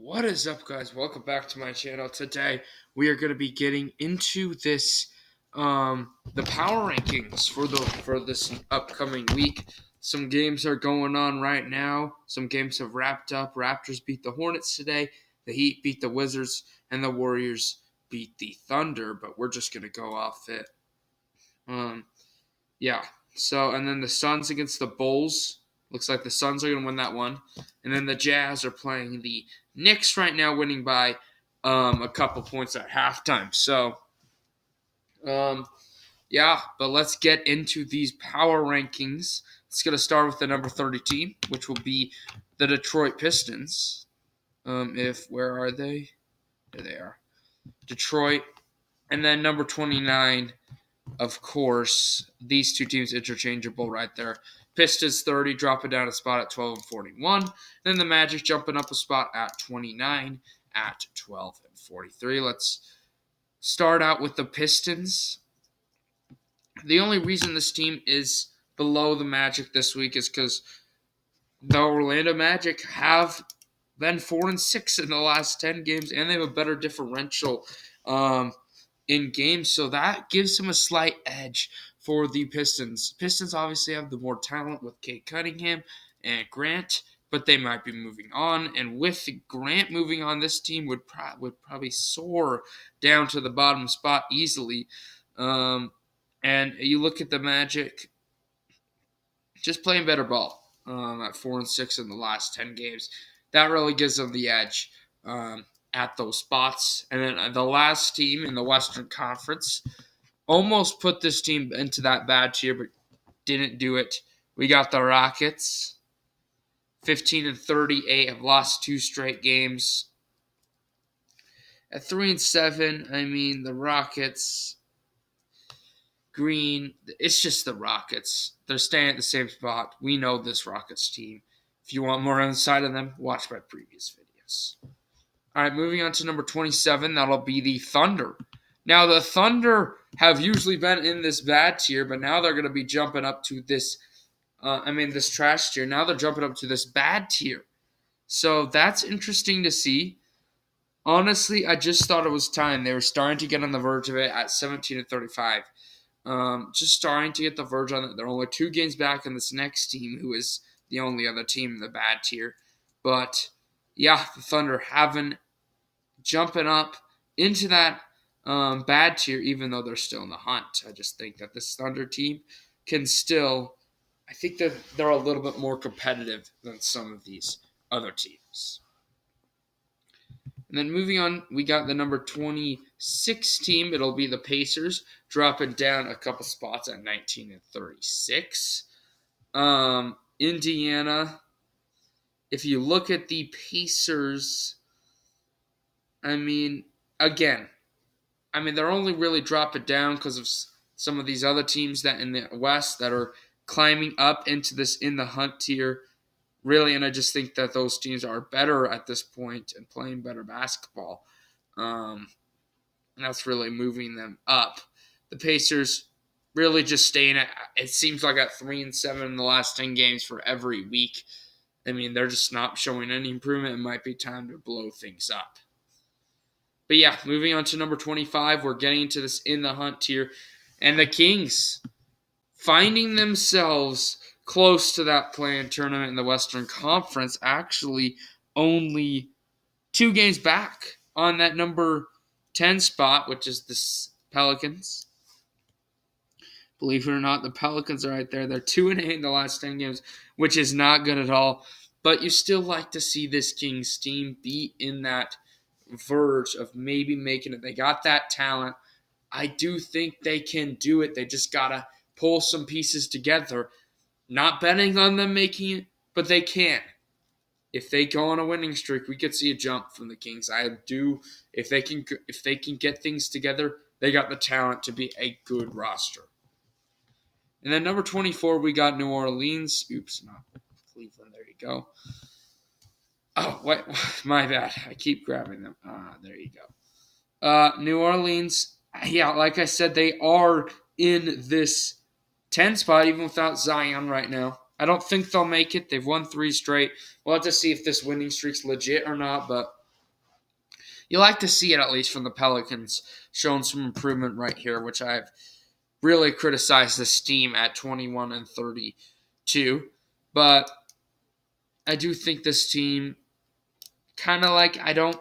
What is up, guys? Welcome back to my channel. Today we are going to be getting into this the power rankings for this upcoming week. Some games are going on right now. Some games have wrapped up. Raptors beat the Hornets today. The Heat beat the Wizards, and the Warriors beat the Thunder. But we're just going to go off it. Um, yeah. So, and then the Suns against the Bulls. Looks like the Suns are going to win that one. And then the Jazz are playing the Knicks right now, winning by a couple points at halftime. So, yeah, but let's get into these power rankings. It's going to start with the number 30 team, which will be the Detroit Pistons. Where are they? There they are. Detroit. And then number 29, of course, these two teams interchangeable right there. Pistons 30, dropping down a spot at 12 and 41. Then the Magic jumping up a spot at 29 at 12 and 43. Let's start out with the Pistons. The only reason this team is below the Magic this week is because the Orlando Magic have been 4-6 in the last 10 games, and they have a better differential in games, so that gives them a slight edge for the Pistons. Pistons obviously have the more talent with Kate Cunningham and Grant, but they might be moving on. And with Grant moving on, this team would probably soar down to the bottom spot easily. And you look at the Magic, just playing better ball at 4-6 in the last 10 games. That really gives them the edge at those spots. And then the last team in the Western Conference almost put this team into that bad tier, but didn't do it. We got the Rockets, 15 and 38, have lost 2 straight games. At 3-7, I mean, the Rockets, Green, it's just the Rockets. They're staying at the same spot. We know this Rockets team. If you want more insight on them, watch my previous videos. All right, moving on to number 27, that'll be the Thunder. Now, the Thunder have usually been in this bad tier, but now they're going to be jumping up to this, this trash tier. Now they're jumping up to this bad tier. So that's interesting to see. Honestly, I just thought it was time. They were starting to get on the verge of it at 17 and 35. Just starting to get the verge on it. They're only 2 games back in this next team, who is the only other team in the bad tier. But, yeah, the Thunder jumping up into that bad tier, even though they're still in the hunt. I just think that this Thunder team can still, I think that they're a little bit more competitive than some of these other teams. And then moving on, we got the number 26 team. It'll be the Pacers, dropping down a couple spots at 19 and 36. Indiana, if you look at the Pacers, they're only really dropping down because of some of these other teams that in the West that are climbing up into this in the hunt tier. Really, and I just think that those teams are better at this point and playing better basketball. And that's really moving them up. The Pacers really just staying at, it seems like, at 3-7 in the last 10 games for every week. I mean, they're just not showing any improvement. It might be time to blow things up. But yeah, moving on to number 25, we're getting into this in the hunt tier. And the Kings finding themselves close to that play-in tournament in the Western Conference, actually only 2 games back on that number 10 spot, which is the Pelicans. Believe it or not, the Pelicans are right there. They're 2-8 in the last 10 games, which is not good at all. But you still like to see this Kings team be in that verge of maybe making it. They got that talent. I do think they can do it. They just got to pull some pieces together. Not betting on them making it, but they can. If they go on a winning streak, we could see a jump from the Kings. I do. If they can get things together, they got the talent to be a good roster. And then number 24, we got New Orleans. Oops, not Cleveland. There you go. Oh, wait, my bad. I keep grabbing them. There you go. New Orleans, yeah, like I said, they are in this 10 spot, even without Zion right now. I don't think they'll make it. They've won 3 straight. We'll have to see if this winning streak's legit or not, but you like to see it at least from the Pelicans, showing some improvement right here, which I've really criticized this team at 21-32. But I do think this team kind of like, I don't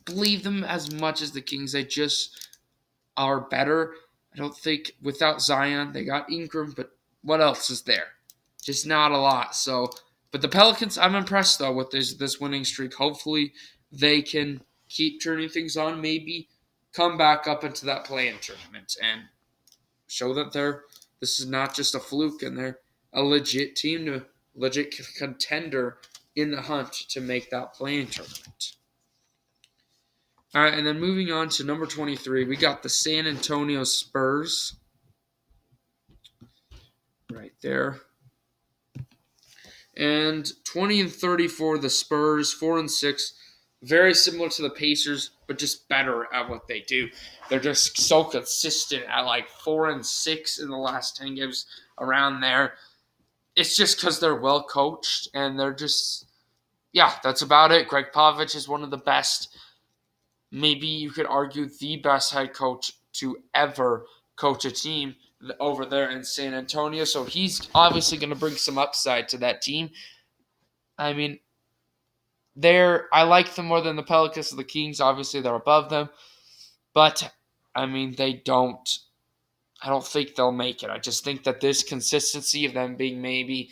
believe them as much as the Kings. They just are better. I don't think without Zion, they got Ingram, but what else is there? Just not a lot. So, but the Pelicans, I'm impressed though with this winning streak. Hopefully, they can keep turning things on. Maybe come back up into that play-in tournament and show that this is not just a fluke and they're a legit team, a legit contender in the hunt to make that play-in tournament. All right, and then moving on to number 23, we got the San Antonio Spurs right there. And 20-34, the Spurs, 4-6, very similar to the Pacers, but just better at what they do. They're just so consistent at like 4-6 in the last 10 games, around there. It's just because they're well coached and they're just, yeah, that's about it. Greg Popovich is one of the best, maybe you could argue the best head coach to ever coach a team over there in San Antonio. So he's obviously going to bring some upside to that team. I mean, I like them more than the Pelicans or the Kings. Obviously, they're above them. But, I mean, I don't think they'll make it. I just think that this consistency of them being maybe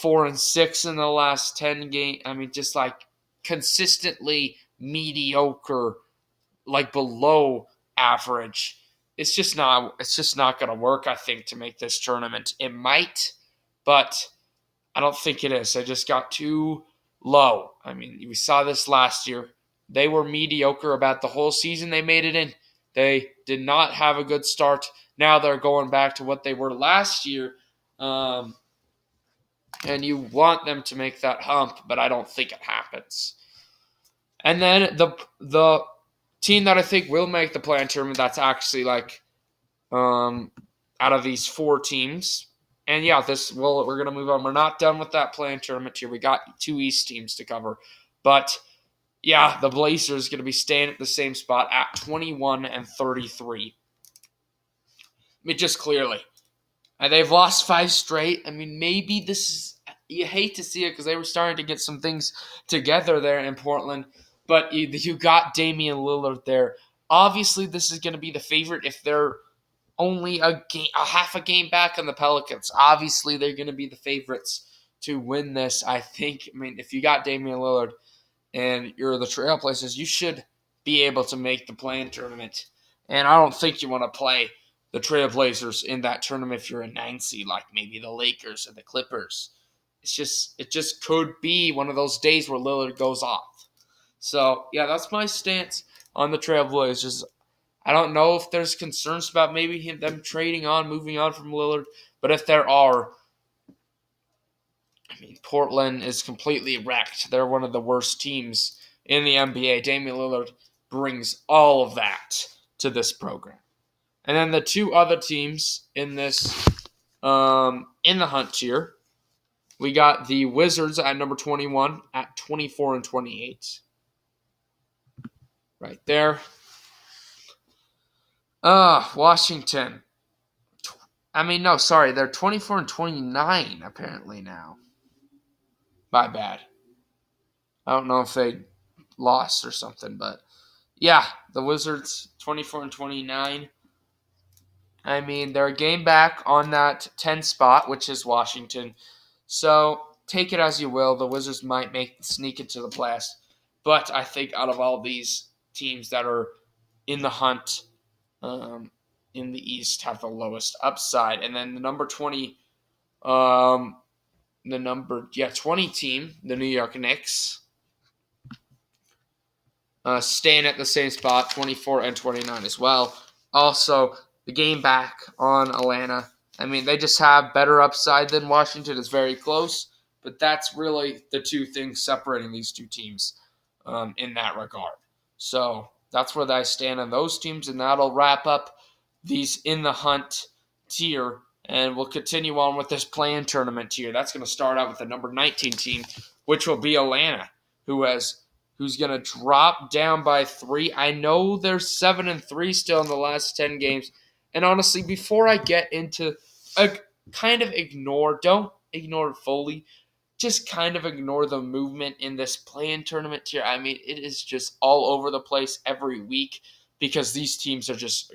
4-6 in the last 10 games, I mean, just like consistently mediocre, like below average, it's just not going to work, I think, to make this tournament. It might, but I don't think it is. They just got too low. I mean, we saw this last year. They were mediocre about the whole season they made it in. They did not have a good start. Now they're going back to what they were last year. And you want them to make that hump, but I don't think it happens. And then the team that I think will make the play-in tournament, that's actually like out of these four teams. And yeah, we're going to move on. We're not done with that play-in tournament here. We got 2 East teams to cover. But yeah, the Blazers going to be staying at the same spot at 21-33. I mean, just clearly. And they've lost 5 straight. I mean, maybe this is, you hate to see it because they were starting to get some things together there in Portland. But you got Damian Lillard there. Obviously, this is going to be the favorite if they're only a half a game back on the Pelicans. Obviously, they're going to be the favorites to win this, I think. I mean, if you got Damian Lillard and you're the Trailblazers, you should be able to make the play-in tournament. And I don't think you want to play the Trailblazers in that tournament if you're a 9 seed, like maybe the Lakers or the Clippers. It just could be one of those days where Lillard goes off. So, yeah, that's my stance on the Trailblazers. I don't know if there's concerns about maybe them moving on from Lillard. But if there are, I mean, Portland is completely wrecked. They're one of the worst teams in the NBA. Damian Lillard brings all of that to this program. And then the 2 other teams in this, in the hunt tier, we got the Wizards at number 21 at 24-28. Right there. Washington. They're 24-29 apparently now. My bad. I don't know if they lost or something, but yeah, the Wizards 24-29. I mean, they're a game back on that 10 spot, which is Washington. So take it as you will. The Wizards might sneak into the playoffs, but I think out of all these teams that are in the hunt in the East have the lowest upside. And then the number 20, 20 team, the New York Knicks, staying at the same spot, 24-29 as well. Also, the game back on Atlanta. I mean, they just have better upside than Washington. It's very close, but that's really the 2 things separating these 2 teams in that regard. So that's where I stand on those teams, and that'll wrap up these in the hunt tier, and we'll continue on with this play-in tournament tier. That's going to start out with the number 19 team, which will be Atlanta, who who's going to drop down by 3. I know they're 7-3 still in the last 10 games. And honestly, before I get into don't ignore it fully, just kind of ignore the movement in this play-in tournament here. I mean, it is just all over the place every week because these teams are just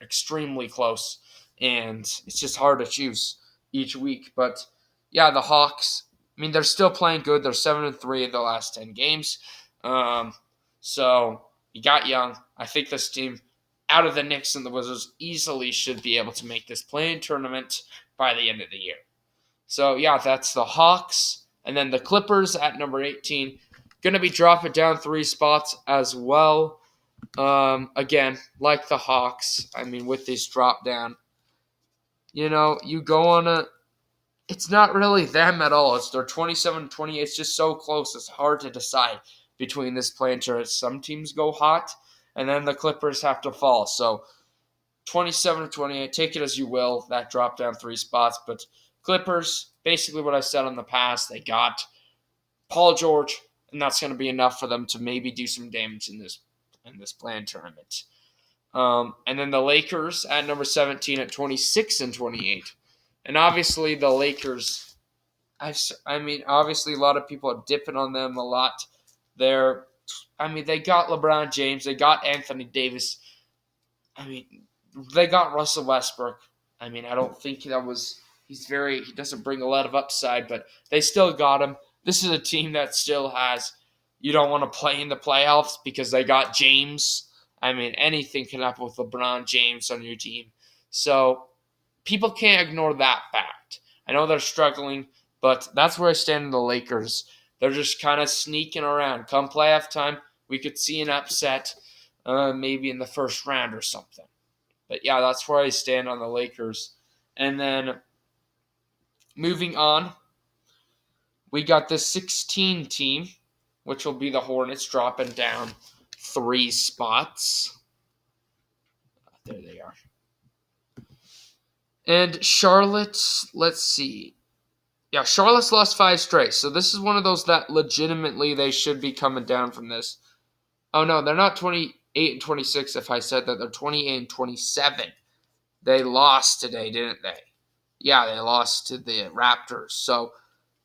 extremely close, and it's just hard to choose each week. But yeah, the Hawks, I mean, they're still playing good. They're 7-3 in the last 10 games. So you got Young. I think this team, out of the Knicks and the Wizards, easily should be able to make this play-in tournament by the end of the year. So yeah, that's the Hawks. And then the Clippers at number 18. Going to be dropping down 3 spots as well. Again, like the Hawks, I mean, with this drop down, you go on it's not really them at all. They're 27-28. It's just so close. It's hard to decide between this play and tournament. Some teams go hot, and then the Clippers have to fall. So 27-28, take it as you will, that drop down 3 spots. But Clippers, basically what I said in the past, they got Paul George, and that's going to be enough for them to maybe do some damage in this play-in tournament. And then the Lakers at number 17 at 26-28. And obviously the Lakers, obviously a lot of people are dipping on them a lot. They got LeBron James. They got Anthony Davis. They got Russell Westbrook. I don't think he doesn't bring a lot of upside, but they still got him. This is a team that still you don't want to play in the playoffs because they got James. Anything can happen with LeBron James on your team. So people can't ignore that fact. I know they're struggling, but that's where I stand in the Lakers. They're just kind of sneaking around. Come playoff time, we could see an upset, maybe in the first round or something. But yeah, that's where I stand on the Lakers. And then moving on, we got the 16 team, which will be the Hornets, dropping down 3 spots. There they are. And Charlotte, let's see. Yeah, Charlotte's lost 5 straight. So this is one of those that legitimately they should be coming down from this. Oh, no, they're not 28-26 if I said that. They're 28-27. They lost today, didn't they? Yeah, they lost to the Raptors. So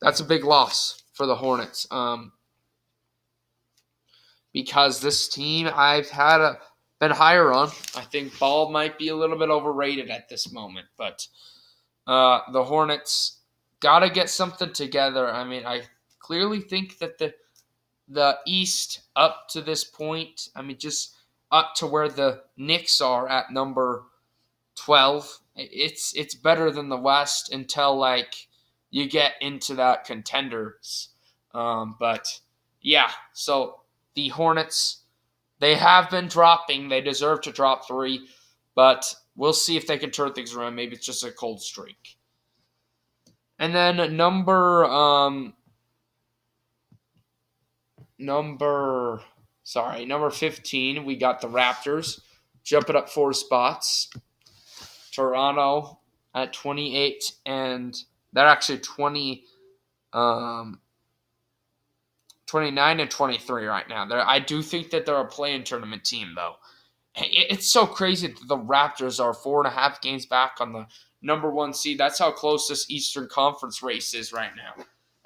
that's a big loss for the Hornets. Because this team I've been higher on. I think Ball might be a little bit overrated at this moment. But the Hornets got to get something together. I clearly think that the East up to this point, just up to where the Knicks are at number 12, it's better than the West until you get into that contenders. But yeah, so the Hornets, they have been dropping. They deserve to drop 3, but we'll see if they can turn things around. Maybe it's just a cold streak. And then number 15, we got the Raptors jumping up 4 spots. Toronto at 28, and they're actually 29-23 right now. I do think that they're a play-in tournament team, though. It's so crazy that the Raptors are 4.5 games back on the number 1 seed. That's how close this Eastern Conference race is right now.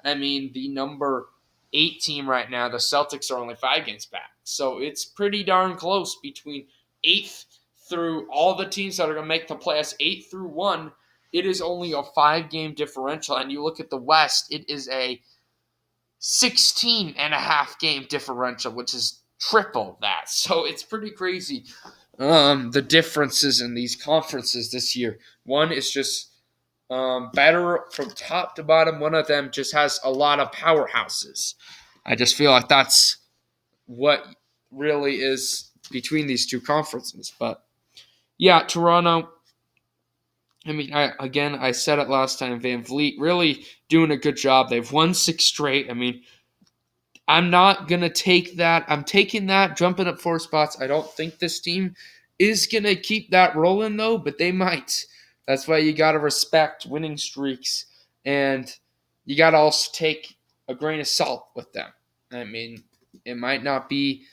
The number 8 team right now, the Celtics, are only 5 games back. So it's pretty darn close between 8th through all the teams that are going to make the playoffs, 8 through 1. It is only a 5-game differential. And you look at the West, it is a 16.5 game differential, which is triple that. So it's pretty crazy. The differences in these conferences this year. One is just better from top to bottom. One of them just has a lot of powerhouses. I just feel like that's what really is between these two conferences. But yeah, Toronto, I said it last time, Van Vliet really doing a good job. They've won 6 straight. I'm not going to take that. I'm taking that, jumping up 4 spots. I don't think this team is going to keep that rolling, though, but they might. That's why you got to respect winning streaks, and you got to also take a grain of salt with them. It might not be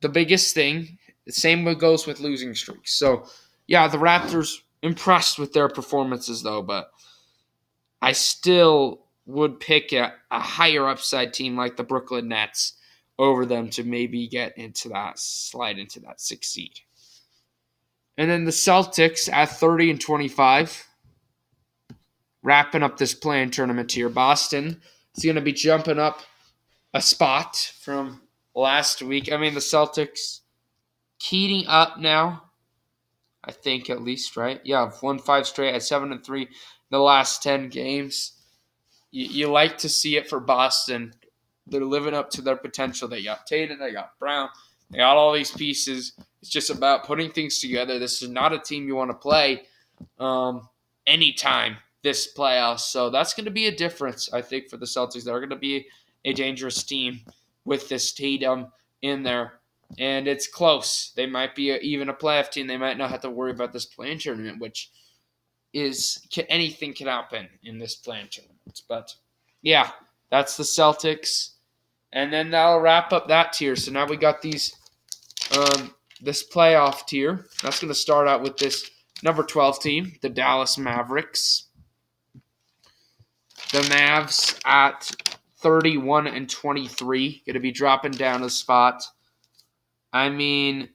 the biggest thing. The same goes with losing streaks. So, yeah, the Raptors impressed with their performances, though, but I still would pick a higher upside team like the Brooklyn Nets over them to maybe slide into that 6th seed. And then the Celtics at 30-25, wrapping up this play-in tournament here. Boston is going to be jumping up a spot from last week. I mean, the Celtics heating up now, I think at least, right? Yeah, I've won 5 straight at 7-3 in the last 10 games. You like to see it for Boston. They're living up to their potential. They got Tatum, they got Brown, they got all these pieces. It's just about putting things together. This is not a team you want to play anytime this playoffs. So that's going to be a difference, I think, for the Celtics. They're going to be a dangerous team with this Tatum in there. And it's close. They might be even a playoff team. They might not have to worry about this play-in tournament, which is anything can happen in this play-in tournament. But, yeah, that's the Celtics. And then that'll wrap up that tier. So now we got these this playoff tier. That's going to start out with this number 12 team, the Dallas Mavericks. The Mavs at 31-23, going to be dropping down a spot. I mean,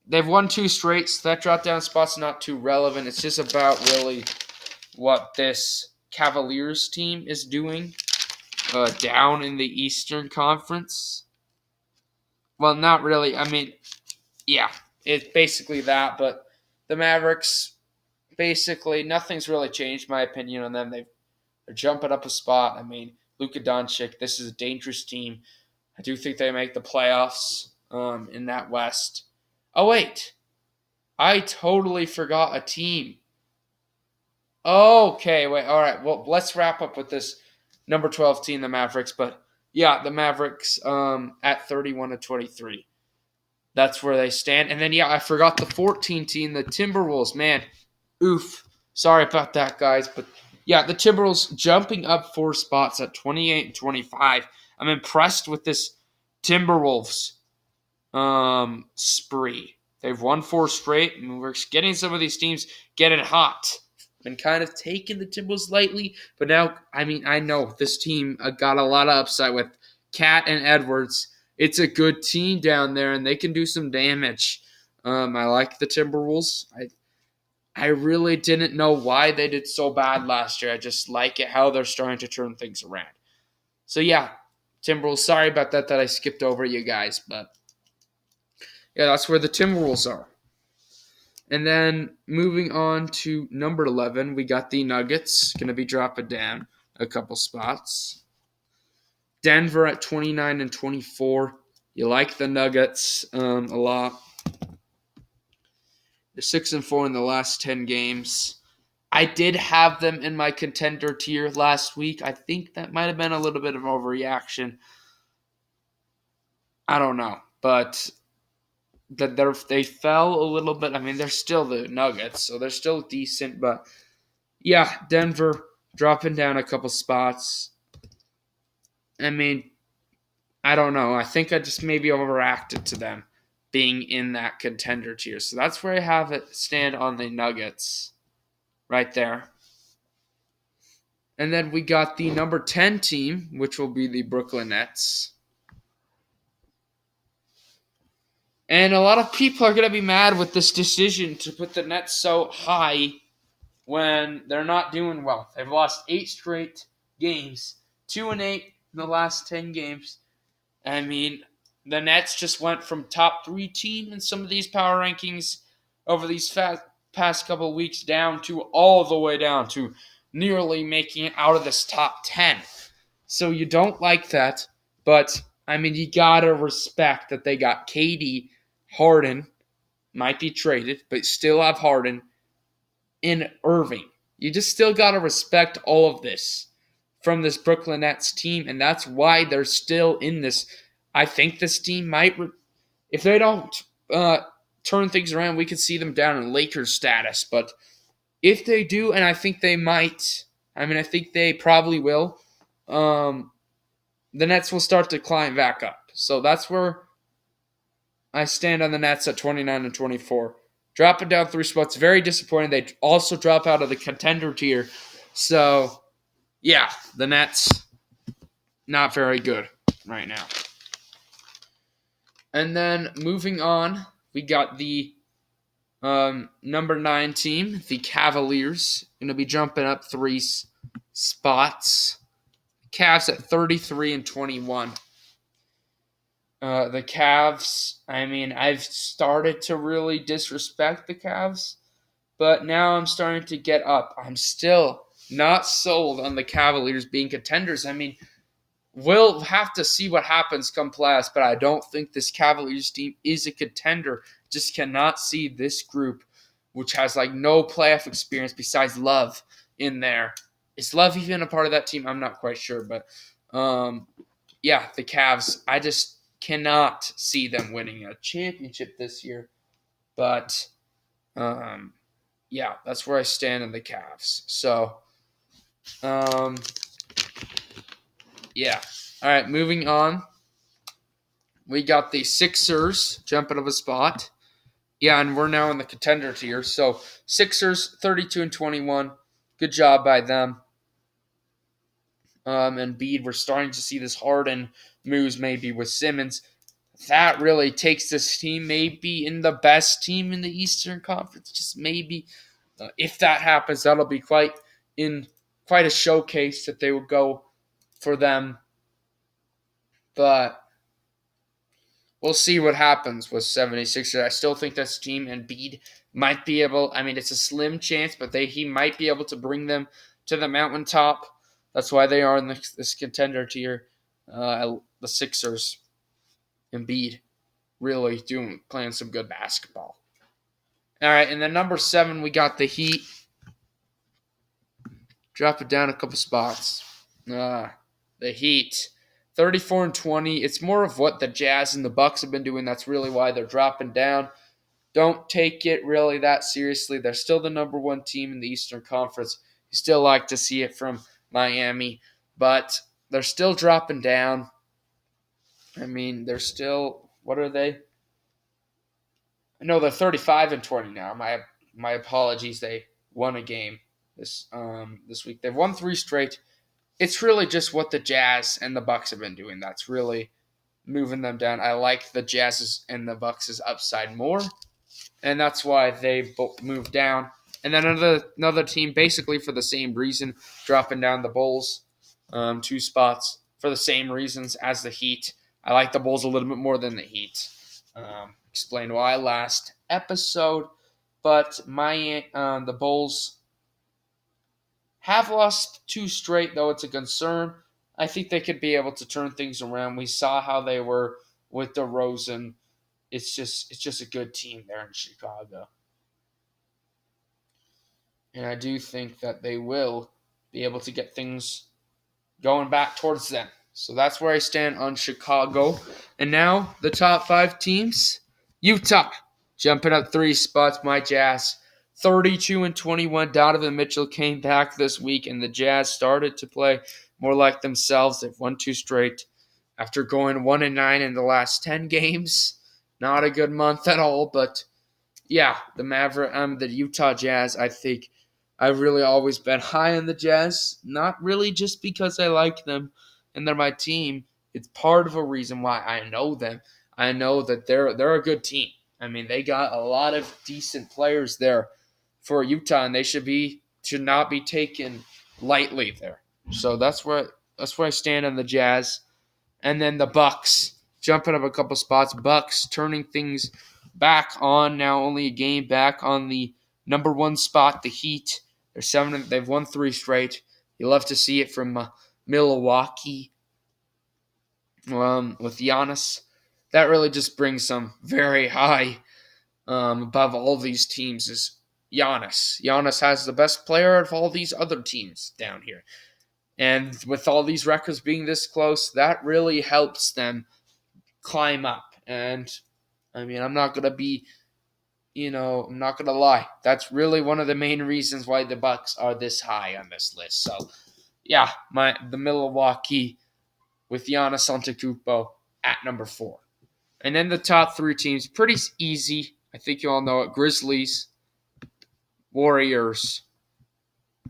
they've won 2 straight, so that drop down spot's not too relevant. It's just about really what this Cavaliers team is doing down in the Eastern Conference. Well, not really. I mean, yeah, it's basically that, but the Mavericks, basically, nothing's really changed, my opinion on them. They're jumping up a spot. I mean, Luka Doncic, this is a dangerous team. I do think they make the playoffs in that West. Oh, wait. I totally forgot a team. Okay, wait. All right. Well, let's wrap up with this number 12 team, the Mavericks. But, yeah, the Mavericks at 31-23. That's where they stand. And then, yeah, I forgot the 14 team, the Timberwolves. Man, oof. Sorry about that, guys. But, yeah, the Timberwolves jumping up 4 spots at 28-25. I'm impressed with this Timberwolves spree. They've won 4 straight, and we're getting some of these teams getting hot. Been kind of taking the Timberwolves lightly, but now, I mean, I know this team got a lot of upside with Cat and Edwards. It's a good team down there, and they can do some damage. I like the Timberwolves. I really didn't know why they did so bad last year. I just like it how they're starting to turn things around. So, yeah, Timberwolves, sorry about that I skipped over you guys, but yeah, that's where the Timberwolves are. And then moving on to number 11, we got the Nuggets. Going to be dropping down a couple spots. Denver at 29-24. You like the Nuggets a lot. They're 6-4 in the last 10 games. I did have them in my contender tier last week. I think that might have been a little bit of overreaction. I don't know, but they fell a little bit. I mean, they're still the Nuggets, so they're still decent. But, yeah, Denver dropping down a couple spots. I mean, I don't know. I think I just maybe overreacted to them being in that contender tier. So that's where I have it stand on the Nuggets right there. And then we got the number 10 team, which will be the Brooklyn Nets. And a lot of people are going to be mad with this decision to put the Nets so high when they're not doing well. They've lost 8 straight games, 2-8 in the last 10 games. I mean, the Nets just went from top 3 team in some of these power rankings over these past couple of weeks down to all the way down to nearly making it out of this top 10. So you don't like that, but, I mean, you gotta respect that they got KD, Harden, might be traded, but still have Harden, and Irving. You just still gotta respect all of this from this Brooklyn Nets team, and that's why they're still in this. I think this team might, if they don't turn things around, we could see them down in Lakers status, but if they do, and I think they might, I mean, I think they probably will, the Nets will start to climb back up. So that's where I stand on the Nets at 29 and 24. Dropping down 3 spots, very disappointing. They also drop out of the contender tier. So, yeah, the Nets, not very good right now. And then moving on, we got the number 9 team, the Cavaliers, going to be jumping up 3 spots. Cavs at 33 and 21. The Cavs, I mean, I've started to really disrespect the Cavs, but now I'm starting to get up. I'm still not sold on the Cavaliers being contenders. I mean, we'll have to see what happens come playoffs, but I don't think this Cavaliers team is a contender. Just cannot see this group, which has like no playoff experience besides Love in there. Is Love even a part of that team? I'm not quite sure, but yeah, the Cavs, I just cannot see them winning a championship this year. But yeah, that's where I stand in the Cavs. So yeah. All right, moving on. We got the Sixers jumping up a spot. Yeah, and we're now in the contender tier. So Sixers 32 and 21. Good job by them. And Embiid, we're starting to see this Harden moves maybe with Simmons. That really takes this team maybe in the best team in the Eastern Conference. Just maybe. If that happens, that'll be quite a showcase that they will go for them. But we'll see what happens with 76ers. I still think this team and Embiid might be able, I mean, it's a slim chance, but he might be able to bring them to the mountaintop. That's why they are in this contender tier. The Sixers, Embiid, really playing some good basketball. All right, and then number 7, we got the Heat. Drop it down a couple spots. The Heat, 34 and 20. It's more of what the Jazz and the Bucks have been doing. That's really why they're dropping down. Don't take it really that seriously. They're still the number 1 team in the Eastern Conference. You still like to see it from Miami, but they're still dropping down. I mean, they're still, what are they? No, they're 35 and 20 now. My apologies. They won a game this week. They've won 3 straight. It's really just what the Jazz and the Bucks have been doing. That's really moving them down. I like the Jazz's and the Bucks' upside more, and that's why they both moved down. And then another team, basically for the same reason, dropping down the Bulls 2 spots for the same reasons as the Heat. I like the Bulls a little bit more than the Heat. Explained why last episode, but the Bulls have lost 2 straight, though it's a concern. I think they could be able to turn things around. We saw how they were with DeRozan. It's just a good team there in Chicago. And I do think that they will be able to get things going back towards them. So that's where I stand on Chicago. And now the top 5 teams. Utah jumping up 3 spots. My Jazz 32 and 21. Donovan Mitchell came back this week, and the Jazz started to play more like themselves. They've won 2 straight after going 1 and 9 in the last 10 games. Not a good month at all, but yeah, the Utah Jazz. I think I've really always been high on the Jazz. Not really just because I like them and they're my team. It's part of a reason why I know them. I know that they're a good team. I mean, they got a lot of decent players there for Utah, and they should not be taken lightly there. So that's where I stand on the Jazz. And then the Bucks jumping up a couple spots. Bucks turning things back on now, only a game back on the number 1 spot, the Heat. They've won 3 straight. You love to see it from Milwaukee with Giannis. That really just brings them very high above all these teams is Giannis. Giannis has the best player of all these other teams down here. And with all these records being this close, that really helps them climb up. And, I mean, I'm not going to lie. That's really one of the main reasons why the Bucks are this high on this list. So, yeah, the Milwaukee with Giannis Antetokounmpo at number 4. And then the top 3 teams, pretty easy. I think you all know it. Grizzlies, Warriors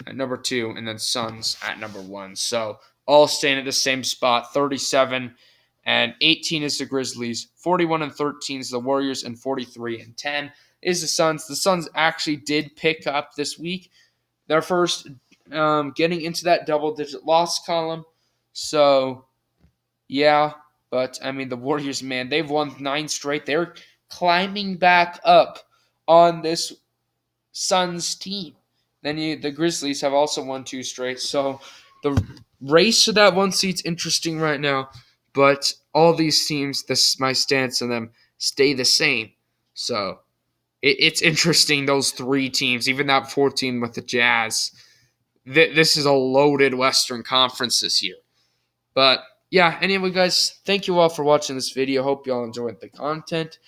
at number 2, and then Suns at number 1. So all staying at the same spot, 37 and 18 is the Grizzlies, 41 and 13 is the Warriors, and 43 and 10 is the Suns. The Suns actually did pick up this week. Their first getting into that double-digit loss column. So, yeah. But, I mean, the Warriors, man, they've won 9 straight. They're climbing back up on this Suns team. Then the Grizzlies have also won 2 straight. So, the race to that 1 seed's interesting right now. But all these teams, my stance on them, stay the same. So, it's interesting, those 3 teams, even that 14 with the Jazz. This is a loaded Western Conference this year. But, yeah, anyway, guys, thank you all for watching this video. Hope you all enjoyed the content.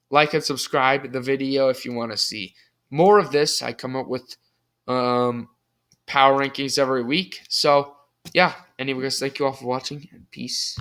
Like and subscribe to the video if you want to see more of this. I come up with power rankings every week. So, yeah, anyway, guys, thank you all for watching, and peace.